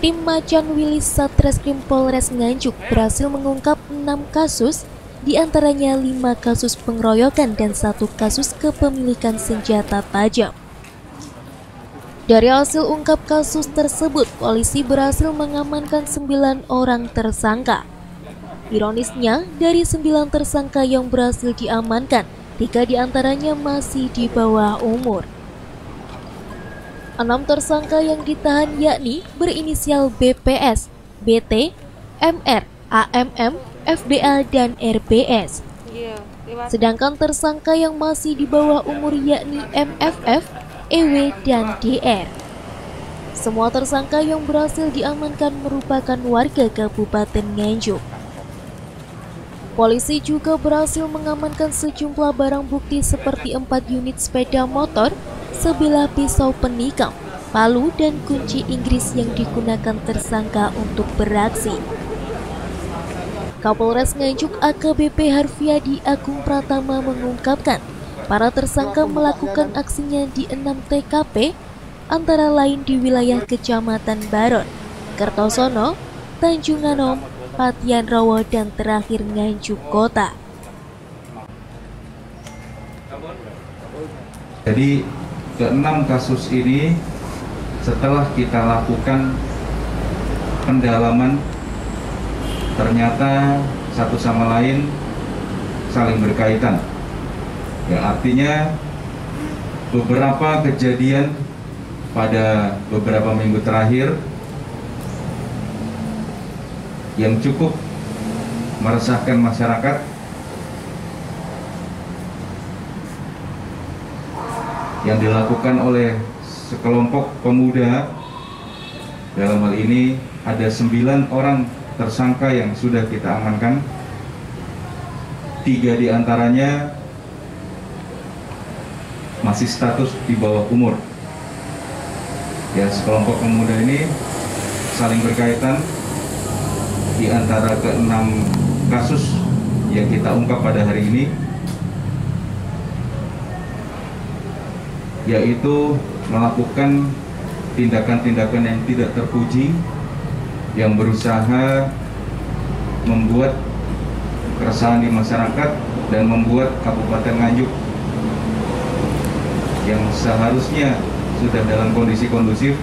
Tim Macan Wilis Satreskrim Polres Nganjuk berhasil mengungkap 6 kasus, diantaranya 5 kasus pengeroyokan dan 1 kasus kepemilikan senjata tajam. Dari hasil ungkap kasus tersebut, polisi berhasil mengamankan 9 orang tersangka. Ironisnya, dari 9 tersangka yang berhasil diamankan, 3 diantaranya masih di bawah umur. 6 tersangka yang ditahan yakni berinisial BPS, BT, MR, AMM, FBA, dan RBS. Sedangkan tersangka yang masih di bawah umur yakni MFF, EW, dan DR. Semua tersangka yang berhasil diamankan merupakan warga Kabupaten Nganjuk. Polisi juga berhasil mengamankan sejumlah barang bukti seperti 4 unit sepeda motor, sebilah pisau penikam, palu, dan kunci Inggris yang digunakan tersangka untuk beraksi. Kapolres Nganjuk AKBP Harfiadi Agung Pratama mengungkapkan, para tersangka melakukan aksinya di 6 TKP, antara lain di wilayah Kecamatan Baron, Kertosono, Tanjung Anom, Patian Rawo, dan terakhir Nganjuk Kota. Jadi ke-6 kasus ini setelah kita lakukan pendalaman, ternyata satu sama lain saling berkaitan. Ya, artinya beberapa kejadian pada beberapa minggu terakhir yang cukup meresahkan masyarakat yang dilakukan oleh sekelompok pemuda. Dalam hal ini ada 9 orang tersangka yang sudah kita amankan. 3 diantaranya masih status di bawah umur. Ya, sekelompok pemuda ini saling berkaitan di antara ke-6 kasus yang kita ungkap pada hari ini, yaitu melakukan tindakan-tindakan yang tidak terpuji, yang berusaha membuat keresahan di masyarakat dan membuat Kabupaten Nganjuk yang seharusnya sudah dalam kondisi kondusif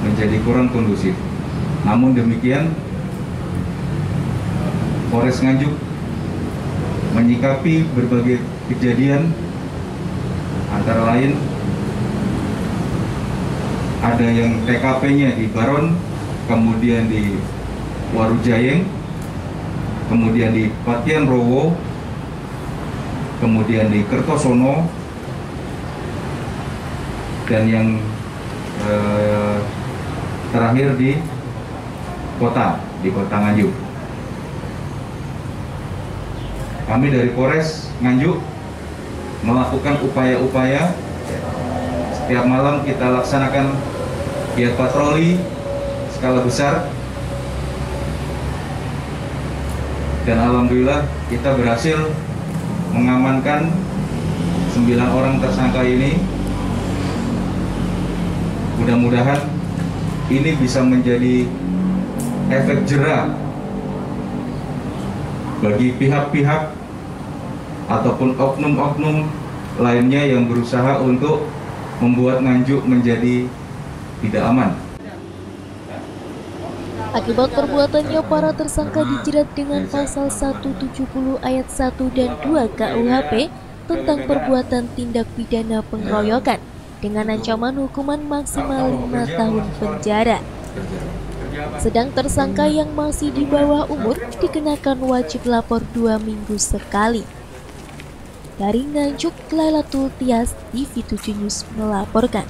menjadi kurang kondusif. Namun demikian, Polres Nganjuk menyikapi berbagai kejadian, antara lain ada yang TKP-nya di Baron, kemudian di Warujayeng, kemudian di Patian Rowo, kemudian di Kertosono, dan yang terakhir di Kota Nganjuk. Kami dari Polres Nganjuk melakukan upaya-upaya. Setiap malam kita laksanakan giat patroli skala besar, dan alhamdulillah kita berhasil mengamankan 9 orang tersangka ini. Mudah-mudahan ini bisa menjadi efek jera bagi pihak-pihak ataupun oknum-oknum lainnya yang berusaha untuk membuat Nganjuk menjadi tidak aman. Akibat perbuatannya, para tersangka dijerat dengan pasal 170 ayat 1 dan 2 KUHP tentang perbuatan tindak pidana pengeroyokan dengan ancaman hukuman maksimal 5 tahun penjara. Sedang tersangka yang masih di bawah umur dikenakan wajib lapor 2 minggu sekali. Dari Nganjuk, Lailatul Tias, TV7 News melaporkan.